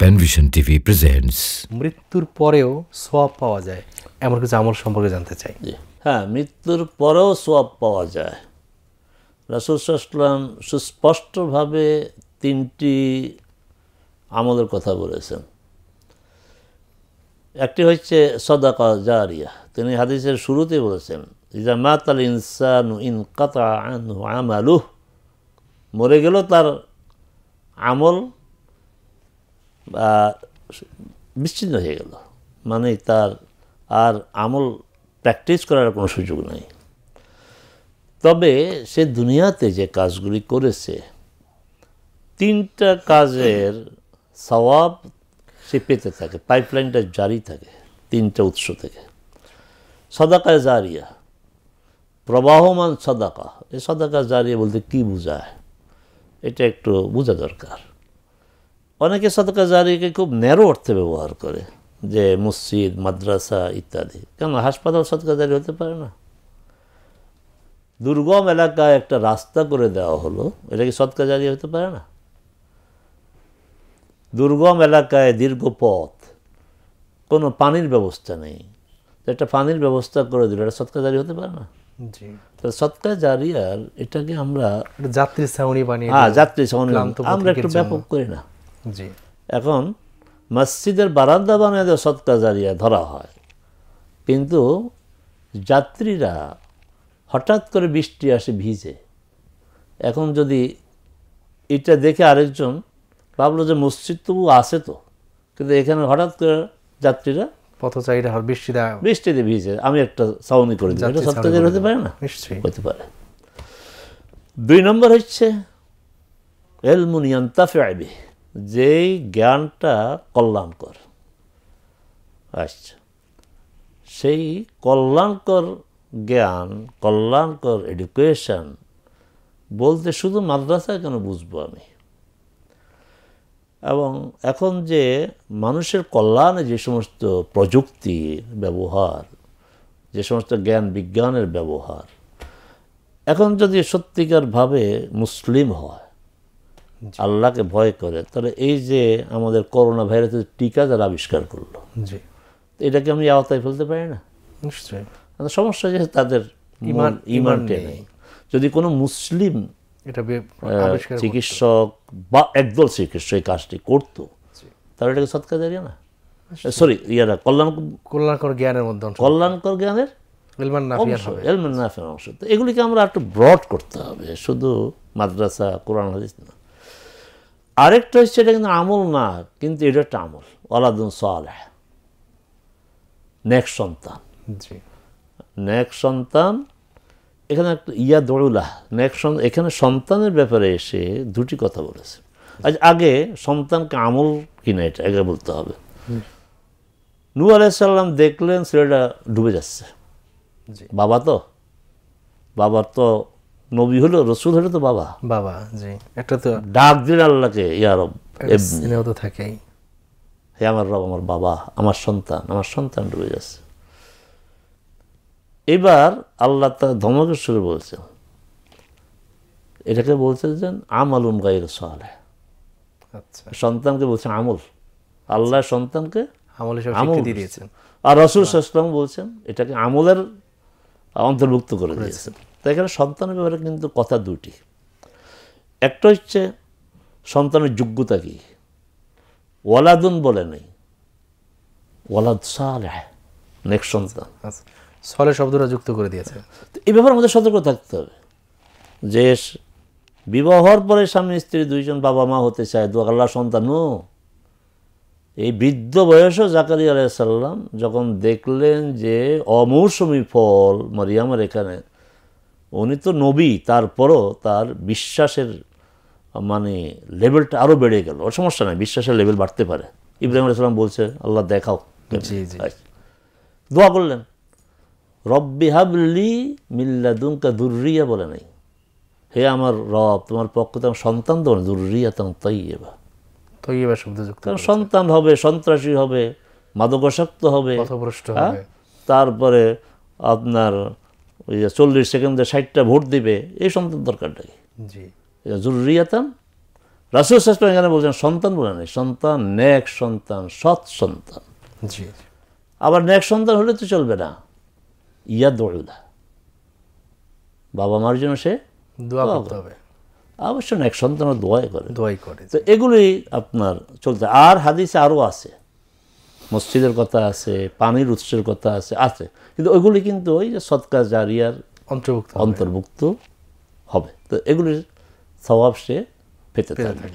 Panvision TV presents. মৃত্যুর পরেও সওয়াব পাওয়া যায় এমন কিছু আমল সম্পর্কে জানতে চাই। হ্যাঁ, মৃত্যুর পরেও সওয়াব পাওয়া যায়। রাসূল সাল্লাল্লাহু আলাইহি ওয়াসাল্লাম সুস্পষ্টভাবে তিনটি আমলের কথা বলেছেন। একটি হচ্ছে সাদাকা জারিয়া। তিনি হাদিসের শুরুতেই বলেছেন, ইজা মাতাল ইনসানু ইনকাতা আনহু আমালুহু, মরে গেল তার আমল বিচ্ছিন্ন হয়ে গেল, মানে তার আর আমল প্র্যাকটিস করার কোনো সুযোগ নেই। তবে সে দুনিয়াতে যে কাজগুলি করেছে, তিনটা কাজের সওয়াব সে পেতে থাকে, পাইপলাইনটা জারি থাকে তিনটা উৎস থেকে। সাদাকা জারিয়া, প্রবাহমান সাদাকা। এই সাদাকা জারিয়া বলতে কি বোঝায়, এটা একটু বোঝা দরকার। অনেকে সাদাকা জারিয়াকে খুব ন্যারো অর্থে ব্যবহার করে, যে মসজিদ, মাদ্রাসা ইত্যাদি। কেন হাসপাতাল সাদাকা জারি হতে পারে না? দুর্গম এলাকায় একটা রাস্তা করে দেওয়া হলো, এটা কি সাদাকা জারিয়া হতে পারে না? দুর্গম এলাকায় দীর্ঘ পথ, কোনো পানির ব্যবস্থা নেই, একটা পানির ব্যবস্থা করে দিল, এটা সাদাকা জারি হতে পারে না? জি, তো সাদাকা জারিয়ার এটাকে আমরা যাত্রী ছাউনি বানিয়ে, যাত্রী ছাউনি আমরা একটু ব্যাপক করি না? জি, এখন মসজিদের বারান্দা বানিয়ে দেওয়া সাদাকা জারিয়া ধরা হয়, কিন্তু যাত্রীরা হঠাৎ করে বৃষ্টি আসে, ভিজে। এখন যদি এটা দেখে আরেকজন ভাবলো যে মসজিদ তবু আছে তো, কিন্তু এখানে হঠাৎ করে যাত্রীরা পথচারীরা বৃষ্টিতে ভিজে, আমি একটা ছাউনি করে দিই, এটা সাদাকা জারিয়া হতে পারে না? নিশ্চয়ই হতে পারে। দুই নম্বর হচ্ছে ইলমুন ইয়ান্তাফিউ বিহি, যেই জ্ঞানটা কল্যাণকর। আচ্ছা, সেই কল্যাণকর জ্ঞান, কল্যাণকর এডুকেশন বলতে শুধু মাদ্রাসায় কেন বুঝবো আমি? এবং এখন যে মানুষের কল্যাণে যে সমস্ত প্রযুক্তির ব্যবহার, যে সমস্ত জ্ঞান বিজ্ঞানের ব্যবহার, এখন যদি সত্যিকারভাবে মুসলিম হয়, আল্লাহকে ভয় করে, তাহলে এই যে আমাদের করোনা ভাইরাসের টিকা যারা আবিষ্কার করলো, জি, এটাকে আমি আওতায় ফেলতে পারি না? নিশ্চয়ই। সমস্যা যে তাদের ইমানটা নেই। যদি কোনো মুসলিম এটা চিকিৎসক বা একদল চিকিৎসক এই কাজটি করতো, তাহলে এটাকে সাদাকা জারিয়া না? সরি, কল্যাণকর জ্ঞানের মধ্যে কল্যাণকর জ্ঞানের ইলমান নাফিয়া অংশ। তো এগুলিকে আমরা একটু ব্রড করতে হবে, শুধু মাদ্রাসা, কোরআন হাদিস না। আরেকটা হচ্ছে, এটা কিন্তু আমল না, কিন্তু এটা একটা আমল, ওয়ালাদুন সালেহ, নেক সন্তান। জি, নেক সন্তান, এখানে একটা দৌড়ুল্লাহ নেক সন্তান, এখানে সন্তানের ব্যাপারে এসে দুটি কথা বলেছে। আজ আগে সন্তানকে আমল কিনা এটা আগে বলতে হবে। নূহ আলাইহিস সালাম দেখলেন ছেলেটা ডুবে যাচ্ছে, বাবা তো, বাবার তো নবী হলো, রসুল হলো তো বাবা, জি, একটা তো ডাক দিলেন আল্লাহকে, ইয়া রব, তো থাকেই, হে আমার রব, আমার বাবা, আমার সন্তান ডুবে যাচ্ছে। এবার আল্লাহ তার ধমকের সুরে বলছেন, এটাকে বলছেন যে আমালুন গায়রু সালেহ। আচ্ছা, সন্তানকে বলছেন আমল, আল্লাহ সন্তানকে আমল হিসেবে স্বীকৃতি দিয়েছেন, আর রাসূল সাল্লাল্লাহু আলাইহি ওয়াসাল্লাম বলছেন এটাকে আমলের অন্তর্ভুক্ত করে দিয়েছেন। তো এখানে সন্তানের ব্যাপারে কিন্তু কথা দুটি। একটা হচ্ছে সন্তানের যোগ্যতা কি, ওয়ালাদুন বলে নেই, ওয়ালাদ সালেহ, নেক সন্তান, সলে শব্দটা যুক্ত করে দিয়েছে। এই ব্যাপারে আমাদের সতর্ক থাকতে হবে যে বিবাহর পরে স্বামী স্ত্রী দুইজন বাবা মা হতে চায়, আল্লাহ সন্তান। এই বৃদ্ধ বয়সে জাকারিয়া আলাইহিস সালাম যখন দেখলেন যে অমৌসুমি ফল মারিয়ামের এখানে, উনি তো নবী, তারপরও তার বিশ্বাসের মানে লেভেলটা আরও বেড়ে গেল। সমস্যা নাই, বিশ্বাসের লেভেল বাড়তে পারে। ইব্রাহিম আলাইহিস সালাম বলছে, আল্লাহ দেখাও। দোয়া করলেন, রব্বি হাবলি মিন লাদুনকা যুররিয়া বলে নাই, হে আমার রব, তোমার পক্ষ থেকে সন্তান দাও, যুররিয়াতান তাইয়্যিবা, শব্দযুক্ত। কারণ সন্তান হবে, সন্ত্রাসী হবে, মাদকাসক্ত হবে, তারপরে আপনার ওই 40 সেকেন্ডে 60টা ভোট দিবে, এই সন্তান দরকারটা কি? যুররিয়াতান রাসূল সাল্লাল্লাহু আলাইহি ওয়াসাল্লাম এখানে বলছেন সন্তান বলে নেই, সন্তান নেক সন্তান, সৎ সন্তান। জি আবার নেক সন্তান হলে তো চলবে না, ইয়াদউলা, বাবা মার জন্য সে দোয়া করতে হবে, অবশ্য নেক সন্তানও দোয়াই করে। দোয়াই করে। তো এগুলি আপনার চলতে। আর হাদিসে আরও আছে, মসজিদের কথা আছে, পানির উৎসের কথা আছে আছে, কিন্তু ওইগুলি কিন্তু ওই যে সদকা জারিয়ার অন্তর্ভুক্ত অন্তর্ভুক্ত হবে। তো এগুলির সওয়াব সে পেতে থাকবে।